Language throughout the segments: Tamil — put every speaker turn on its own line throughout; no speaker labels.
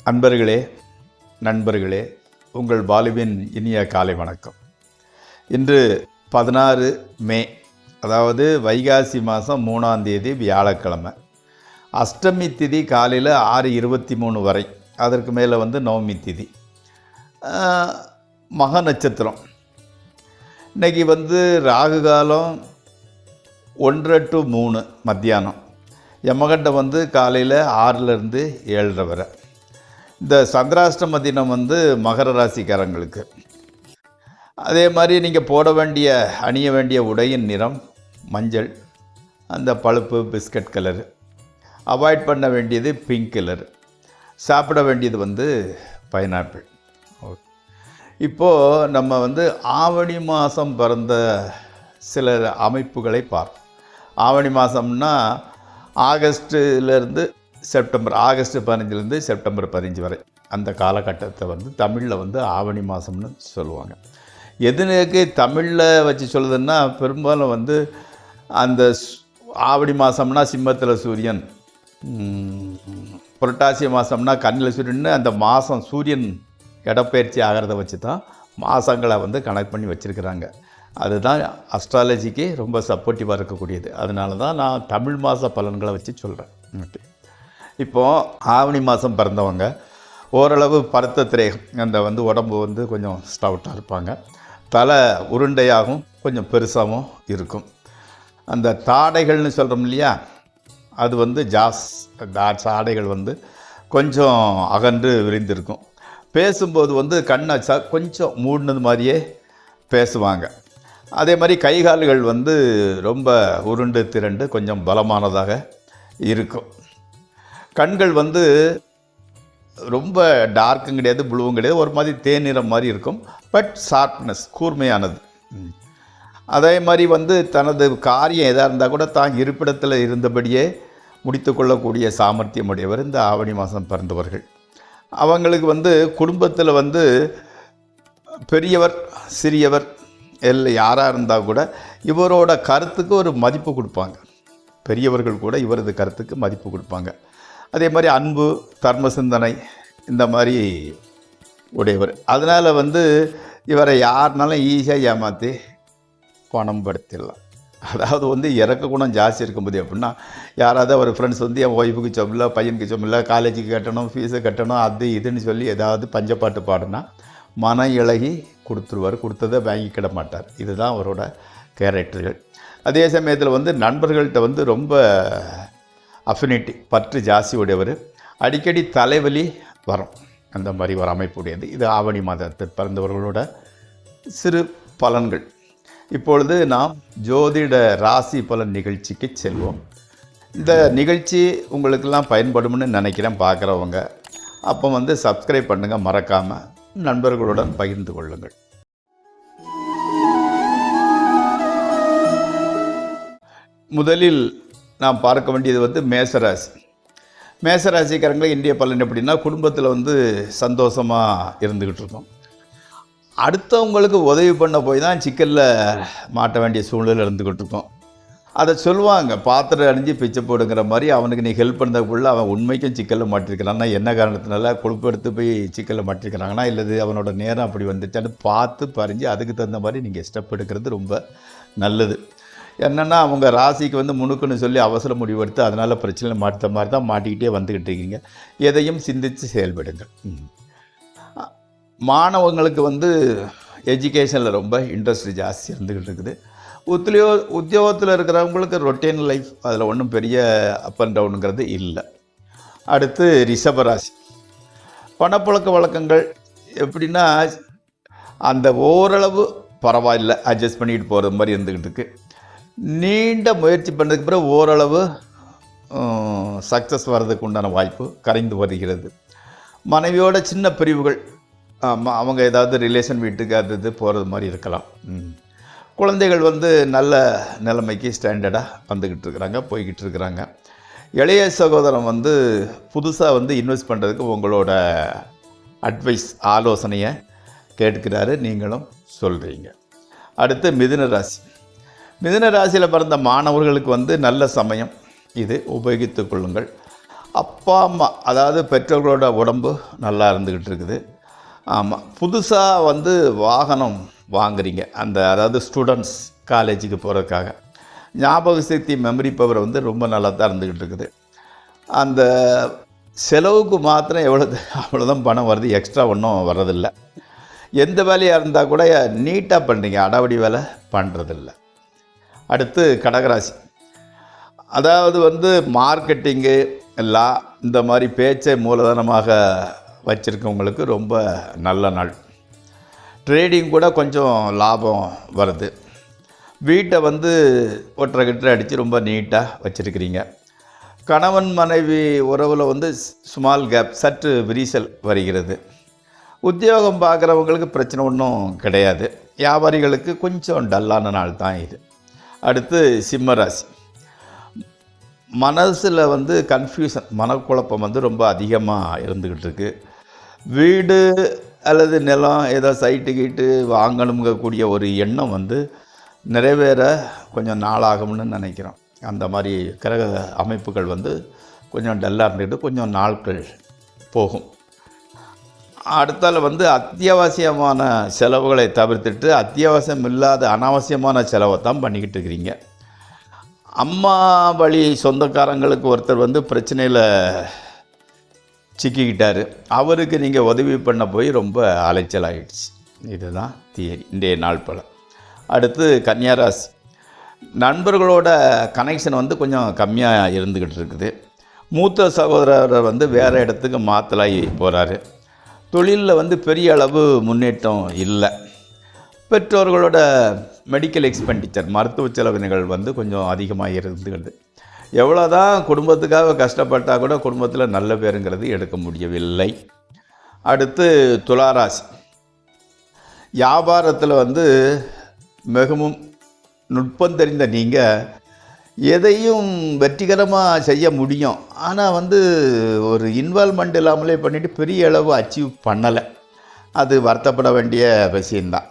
அன்பர்களே, நண்பர்களே, உங்கள் பாலுவின் இனிய காலை வணக்கம். இன்று 16 மே, அதாவது வைகாசி மாதம் 3ஆம் தேதி வியாழக்கிழமை. அஷ்டமி திதி காலையில் 6:23 வரை, அதற்கு மேலே நவமி திதி, மக நட்சத்திரம். இன்றைக்கி ராகு காலம் 1 to 3 மத்தியானம். யமகண்டம் காலையில் 6லேருந்து 7:30 வரை. இந்த சந்திராஷ்டம தினம் மகர ராசிக்காரங்களுக்கு. அதே மாதிரி நீங்கள் அணிய வேண்டிய உடையின் நிறம் மஞ்சள், அந்த பழுப்பு பிஸ்கட் கலரு. அவாய்ட் பண்ண வேண்டியது பிங்க் கலரு. சாப்பிட வேண்டியது பைனாப்பிள். ஓகே, இப்போது நம்ம ஆவணி மாதம் பிறந்த சில அமைப்புகளை பார்ப்போம். ஆவணி மாதம்னா ஆகஸ்ட் 15லேருந்து செப்டம்பர் 15 வரை, அந்த காலகட்டத்தை தமிழில் ஆவணி மாதம்னு சொல்லுவாங்க. எதுனுக்கு தமிழில் வச்சு சொல்லுதுன்னா, பெரும்பாலும் அந்த ஆவணி மாதம்னா சிம்மத்தில் சூரியன், புரட்டாசி மாதம்னா கண்ணில் சூரியன். அந்த மாதம் சூரியன் இடப்பெயர்ச்சி ஆகிறத வச்சு தான் மாதங்களை கனெக்ட் பண்ணி வச்சுருக்கிறாங்க. அதுதான் அஸ்ட்ராலஜிக்கு ரொம்ப சப்போர்ட்டிவாக இருக்கக்கூடியது. அதனால தான் நான் தமிழ் மாத பலன்களை வச்சு சொல்கிறேன். ஓகே, இப்போது ஆவணி மாதம் பிறந்தவங்க ஓரளவு பருத்த திரேகம், அந்த உடம்பு கொஞ்சம் ஸ்டவுட்டாக இருப்பாங்க. தலை உருண்டையாகவும் கொஞ்சம் பெருசாகவும் இருக்கும். அந்த தாடைகள்னு சொல்கிறோம் இல்லையா, அது தாடைகள் கொஞ்சம் அகன்று விரிந்திருக்கும். பேசும்போது கண்ணை கொஞ்சம் மூடினது மாதிரியே பேசுவாங்க. அதே மாதிரி கைகால்கள் ரொம்ப உருண்டு திரண்டு கொஞ்சம் பலமானதாக இருக்கும். கண்கள் ரொம்ப டார்க்கும் கிடையாது, ப்ளூவும் கிடையாது, ஒரு மாதிரி தேனிறம் மாதிரி இருக்கும். பட் ஷார்ப்னஸ், கூர்மையானது. அதே மாதிரி தனது காரியம் எதாக இருந்தால் கூட தான் இருப்பிடத்தில் இருந்தபடியே முடித்து கொள்ளக்கூடிய சாமர்த்தியம் உடையவர் இந்த ஆவணி மாதம் பிறந்தவர்கள். அவங்களுக்கு குடும்பத்தில் பெரியவர் சிறியவர் யாராக இருந்தால் கூட இவரோட கருத்துக்கு ஒரு மதிப்பு கொடுப்பாங்க. பெரியவர்கள் கூட இவரது கருத்துக்கு மதிப்பு கொடுப்பாங்க. அதே மாதிரி அன்பு, தர்ம சிந்தனை இந்த மாதிரி உடையவர். அதனால் இவரை யாருனாலும் ஈஸியாக ஏமாற்றி பணம் படுத்திடலாம். அதாவது இறக்க குணம் ஜாஸ்தி இருக்கும்போது எப்படின்னா, யாராவது ஒரு ஃப்ரெண்ட்ஸ் என் ஒய்ஃபுக்கு சொம்மில்ல, பையனுக்கு சொம்மில்ல, காலேஜுக்கு கட்டணும், ஃபீஸை கட்டணும், அது இதுன்னு சொல்லி ஏதாவது பஞ்சப்பாட்டு பாடுனா மன இழகி கொடுத்துருவார். கொடுத்ததை வாங்கிக்கிட மாட்டார். இதுதான் அவரோட கேரக்டர்கள். அதே சமயத்தில் நண்பர்கள்ட்ட ரொம்ப அஃபினிட்டி, பற்று ஜாஸ்தி உடையவர். அடிக்கடி தலைவலி வரும், அந்த மாதிரி ஒரு அமைப்புடையது. இது ஆவணி மாதத்தில் பிறந்தவர்களோட சிறு பலன்கள். இப்பொழுது நாம் ஜோதிட ராசி பலன் நிகழ்ச்சிக்கு செல்வோம். இந்த நிகழ்ச்சி உங்களுக்கெல்லாம் பயன்படும்னு நினைக்கிறேன் பார்க்குறவங்க. அப்போ சப்ஸ்கிரைப் பண்ணுங்கள், மறக்காமல் நண்பர்களுடன் பகிர்ந்து கொள்ளுங்கள். முதலில் நாம் பார்க்க வேண்டியது மேசராசி. மேசராசிக்காரங்களே இந்திய பலன் எப்படின்னா, குடும்பத்தில் சந்தோஷமாக இருந்துக்கிட்டு இருக்கோம். அடுத்தவங்களுக்கு உதவி பண்ண போய் தான் சிக்கலில் மாட்ட வேண்டிய சூழ்நிலை இருந்துக்கிட்டு இருக்கோம். அதை சொல்லுவாங்க, பாத்திரம் அணிஞ்சு பிச்சை போடுங்கிற மாதிரி. அவனுக்கு நீ ஹெல்ப் பண்ணதுக்குள்ளே அவன் உண்மைக்கும் சிக்கலில் மாட்டிருக்கிறான்னா, என்ன காரணத்தினால கொழுப்பு எடுத்து போய் சிக்கலில் மாட்டிருக்கிறாங்கன்னா, இல்லது அவனோட நேரம் அப்படி வந்துச்சான்னு பார்த்து பறிஞ்சு அதுக்கு தகுந்த மாதிரி நீங்கள் ஸ்டெப் எடுக்கிறது ரொம்ப நல்லது. என்னென்னா, அவங்க ராசிக்கு முணுக்குன்னு சொல்லி அவசர முடிவெடுத்து அதனால் பிரச்சனை மாற்ற மாதிரி தான் மாட்டிக்கிட்டே வந்துக்கிட்டு இருக்கீங்க. எதையும் சிந்தித்து செயல்படுங்கள். மாணவங்களுக்கு எஜுகேஷனில் ரொம்ப இன்ட்ரெஸ்ட் ஜாஸ்தி இருந்துக்கிட்டு இருக்குது. உத்தியோகத்தில் இருக்கிறவங்களுக்கு ரொட்டீன் லைஃப், அதில் ஒன்றும் பெரிய அப் அண்ட் டவுனுங்கிறது இல்லை. அடுத்து ரிஷபராசி. பணப்பழக்க வழக்கங்கள் எப்படின்னா, அந்த ஓரளவு பரவாயில்லை, அட்ஜஸ்ட் பண்ணிட்டு போகிறது மாதிரி இருந்துக்கிட்டு இருக்குது. நீண்ட முயற்சி பண்ணதுக்கு பிறகு ஓரளவு சக்ஸஸ் வர்றதுக்கு உண்டான வாய்ப்பு கரைந்து வருகிறது. மனைவியோட சின்ன பிரிவுகள், அவங்க ஏதாவது ரிலேஷன் வீட்டுக்கு அது போகிறது மாதிரி இருக்கலாம். குழந்தைகள் நல்ல நிலைமைக்கு ஸ்டாண்டர்டாக வந்துக்கிட்டு இருக்கிறாங்க, போய்கிட்டு இருக்கிறாங்க. இளைய சகோதரன் புதுசாக இன்வெஸ்ட் பண்ணுறதுக்கு உங்களோட அட்வைஸ், ஆலோசனையை கேட்கிறாரு, நீங்களும் சொல்கிறீங்க. அடுத்து மிதுன ராசி. மிதுன ராசியில் பிறந்த மாணவர்களுக்கு நல்ல சமயம் இது, உபயோகித்து கொள்ளுங்கள். அப்பா அம்மா அதாவது பெற்றோர்களோட உடம்பு நல்லா இருந்துக்கிட்டு இருக்குது. ஆமாம், புதுசாக வந்து வாகனம் வாங்குறீங்க, அதாவது ஸ்டூடெண்ட்ஸ் காலேஜுக்கு போகிறதுக்காக. ஞாபக சக்தி, மெமரி பவர் வந்து ரொம்ப நல்லா தான் இருந்துக்கிட்டு இருக்குது. அந்த செலவுக்கு மாத்திரம் அவ்வளோதான் பணம் வருது, எக்ஸ்ட்ரா ஒன்றும் வர்றதில்ல. எந்த வேலையாக இருந்தால் கூட நீட்டாக பண்ணுறீங்க, அடாவடி வேலை பண்ணுறதில்ல. அடுத்து கடகராசி. அதாவது வந்து மார்க்கெட்டிங்கு இந்த மாதிரி பேச்சை மூலதனமாக வச்சுருக்கவங்களுக்கு ரொம்ப நல்ல நாள். ட்ரேடிங் கூட கொஞ்சம் லாபம் வருது. வீட்டை வந்து ஒற்றை கிட்டரை அடித்து ரொம்ப நீட்டாக வச்சுருக்கிறீங்க. கணவன் மனைவி உறவில் வந்து ஸ்மால் கேப், சற்று விரிசல் வருகிறது. உத்தியோகம் பார்க்குறவங்களுக்கு பிரச்சனை ஒன்றும் கிடையாது. வியாபாரிகளுக்கு கொஞ்சம் டல்லான நாள் தான் இது. அடுத்து சிம்மராசி. மனசில் வந்து கன்ஃபியூஷன், மனக்குழப்பம் வந்து ரொம்ப அதிகமாக இருந்துக்கிட்டு இருக்கு. வீடு அல்லது நிலம் ஏதோ சைட்டு கீட்டு வாங்கணுங்கக்கூடிய ஒரு எண்ணம் வந்து நிறைவேற கொஞ்சம் நாளாகும்னு நினைக்கிறோம். அந்த மாதிரி கிரக அமைப்புகள் வந்து கொஞ்சம் டல்லாக இருந்துக்கிட்டு கொஞ்சம் நாட்கள் போகும். அடுத்தால் வந்து அத்தியாவசியமான செலவுகளை தவிர்த்துட்டு அத்தியாவசியம் இல்லாத அனாவசியமான செலவை தான் பண்ணிக்கிட்டு இருக்கிறீங்க. அம்மா வழி சொந்தக்காரங்களுக்கு ஒருத்தர் வந்து பிரச்சனையில் சிக்கிக்கிட்டார். அவருக்கு நீங்கள் உதவி பண்ண போய் ரொம்ப அலைச்சல் ஆகிடுச்சு. இதுதான் தியரி, இன்றைய நாள் பல. அடுத்து கன்னியாராசி. நண்பர்களோட கனெக்ஷன் வந்து கொஞ்சம் கம்மியாக இருந்துக்கிட்டு இருக்குது. மூத்த சகோதரரை வந்து வேறு இடத்துக்கு மாற்றலாகி போகிறாரு. தொழிலில் வந்து பெரிய அளவு முன்னேற்றம் இல்லை. பெற்றோர்களோட மெடிக்கல் எக்ஸ்பெண்டிச்சர், மருத்துவ செலவினங்கள் வந்து கொஞ்சம் அதிகமாக இருந்துகிறது. எவ்வளோ தான் குடும்பத்துக்காக கஷ்டப்பட்டால் கூட குடும்பத்தில் நல்ல பேருங்கிறது எடுக்க முடியவில்லை. அடுத்து துளாராசி. வியாபாரத்தில் வந்து மிகவும் நுட்பம் தெரிந்த நீங்கள் எதையும் வெற்றிகரமாக செய்ய முடியும். ஆனால் வந்து ஒரு இன்வால்மெண்ட் இல்லாமலே பண்ணிவிட்டு பெரிய அளவு அச்சீவ் பண்ணலை. அது வருத்தப்பட வேண்டிய விஷயந்தான்.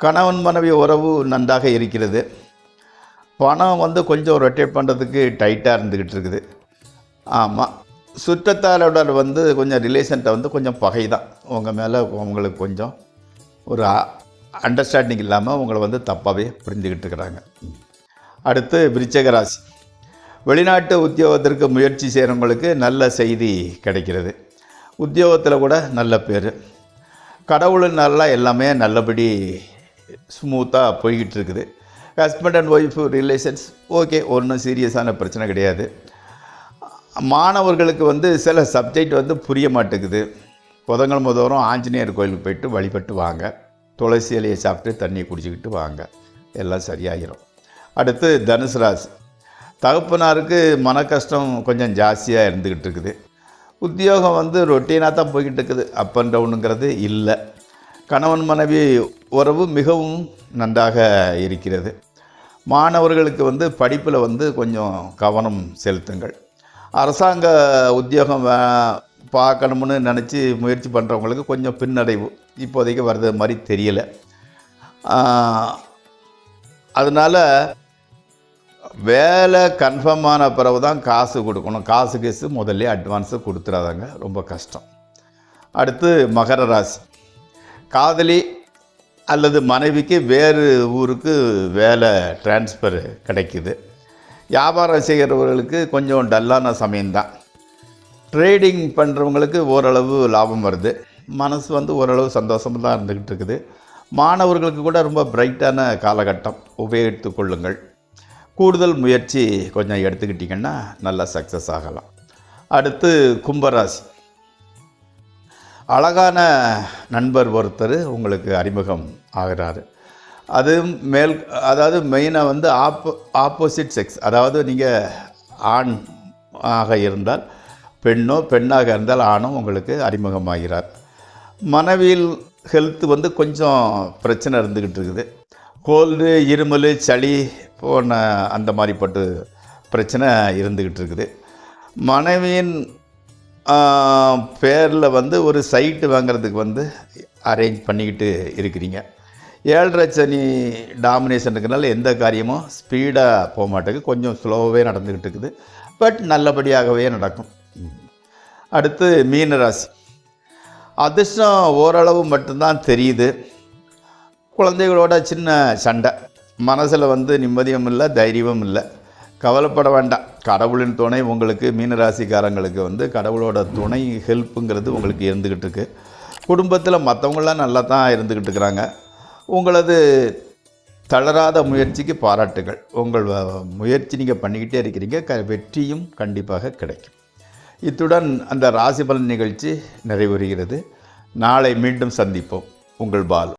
கணவன் மனைவி உறவு நன்றாக இருக்கிறது. பணம் வந்து கொஞ்சம் ரொட்டேட் பண்ணுறதுக்கு டைட்டாக இருந்துக்கிட்டு இருக்குது. ஆமாம், சுற்றத்தாரோட வந்து கொஞ்சம் ரிலேஷன்கிட்ட வந்து கொஞ்சம் பகை தான். உங்கள் மேலே உங்களுக்கு கொஞ்சம் ஒரு அண்டர்ஸ்டாண்டிங் இல்லாமல் உங்களை வந்து தப்பாகவே புரிஞ்சுக்கிட்டு இருக்கிறாங்க. அடுத்து விருச்சிக ராசி. வெளிநாட்டு உத்தியோகத்திற்கு முயற்சி செய்கிறவங்களுக்கு நல்ல செய்தி கிடைக்கிறது. உத்தியோகத்தில் கூட நல்ல பேர். கடவுளின் நல்லா எல்லாமே நல்லபடி ஸ்மூத்தாக போய்கிட்டு இருக்குது. Husband and wife relations okay, ஒன்றும் சீரியஸான பிரச்சனை கிடையாது. மாணவர்களுக்கு வந்து சில சப்ஜெக்ட் வந்து புரிய மாட்டேங்குது. புதன்கிழமை தோறும் ஆஞ்சநேயர் கோயிலுக்கு போயிட்டு வழிபட்டு வாங்க. துளசி இலையை சாப்பிட்டு தண்ணியை குடிச்சிக்கிட்டு வாங்க, எல்லாம் சரியாகிடும். அடுத்து தனுசு ராசி. தகப்பனாருக்கு மன கஷ்டம் கொஞ்சம் ஜாஸ்தியாக இருந்துக்கிட்டு இருக்குது. உத்தியோகம் வந்து ரொட்டீனாக தான் போய்கிட்டு இருக்குது, அப் அண்ட் டவுனுங்கிறது இல்லை. கணவன் மனைவி உறவு மிகவும் நன்றாக இருக்கிறது. மாணவர்களுக்கு வந்து படிப்பில் வந்து கொஞ்சம் கவனம் செலுத்துங்கள். அரசாங்க உத்தியோகம் பார்க்கணும்னு நினச்சி முயற்சி பண்ணுறவங்களுக்கு கொஞ்சம் பின்னடைவு இப்போதைக்கு வர்றது மாதிரி தெரியலை. அதனால் வேலை கன்ஃபார்ம் ஆன பிறகு தான் காசு கொடுக்கணும். காசு கேஸு முதல்ல அட்வான்ஸு கொடுத்துடாதாங்க, ரொம்ப கஷ்டம். அடுத்து மகர ராசி. காதலி அல்லது மனைவிக்கு வேறு ஊருக்கு வேலை டிரான்ஸ்ஃபர் கிடைக்குது. வியாபாரம் செய்கிறவர்களுக்கு கொஞ்சம் டல்லான சமயம்தான். ட்ரேடிங் பண்ணுறவங்களுக்கு ஓரளவு லாபம் வருது. மனசு வந்து ஓரளவு சந்தோஷமாக தான் இருந்துக்கிட்டு இருக்குது. மாணவர்களுக்கு கூட ரொம்ப பிரைட்டான காலகட்டம், உபயோகித்து கொள்ளுங்கள். கூடுதல் முயற்சி கொஞ்சம் எடுத்துக்கிட்டிங்கன்னா நல்லா சக்ஸஸ் ஆகலாம். அடுத்து கும்பராசி. அழகான நண்பர் ஒருத்தர் உங்களுக்கு அறிமுகம் ஆகிறாரு. அது அதாவது மெயினாக வந்து ஆப்போசிட் செக்ஸ், அதாவது நீங்கள் ஆண் ஆக இருந்தால் பெண்ணோ, பெண்ணாக இருந்தால் ஆணும் உங்களுக்கு அறிமுகமாகிறார். மனைவியில் ஹெல்த்து வந்து கொஞ்சம் பிரச்சனை இருந்துக்கிட்டு இருக்குது. கோல்டு, இருமல், சளி போன அந்த மாதிரிப்பட்டு பிரச்சனை இருந்துக்கிட்டு இருக்குது. மனைவியின் பேரில் வந்து ஒரு சைட்டு வாங்கிறதுக்கு வந்து அரேஞ்ச் பண்ணிக்கிட்டு இருக்கிறீங்க. 7.5 சனி டாமினேஷன் இருக்கிறனால எந்த காரியமும் ஸ்பீடாக போக மாட்டேங்குது, கொஞ்சம் ஸ்லோவாகவே நடந்துக்கிட்டு இருக்குது. பட் நல்லபடியாகவே நடக்கும். அடுத்து மீன ராசி. அதிர்ஷ்டம் ஓரளவு மட்டும்தான் தெரியுது. குழந்தைகளோட சின்ன சண்டை, மனசில் நிம்மதியும் இல்லை, தைரியமும் இல்லை. கவலைப்பட வேண்டாம். கடவுளின் துணை உங்களுக்கு மீனராசிக்காரங்களுக்கு கடவுளோட துணை ஹெல்ப்புங்கிறது உங்களுக்கு இருந்துக்கிட்டு இருக்கு. குடும்பத்தில் மற்றவங்களாம் நல்லா தான் இருந்துக்கிட்டு இருக்கிறாங்க. உங்களது தளராத முயற்சிக்கு பாராட்டுகள். உங்கள் முயற்சி நீங்கள் பண்ணிக்கிட்டே இருக்கிறீங்க. வெற்றியும் கண்டிப்பாக கிடைக்கும். இத்துடன் அந்த ராசி பலன் நிகழ்ச்சி நிறைவுறுகிறது. நாளை மீண்டும் சந்திப்போம். உங்கள் பாலு.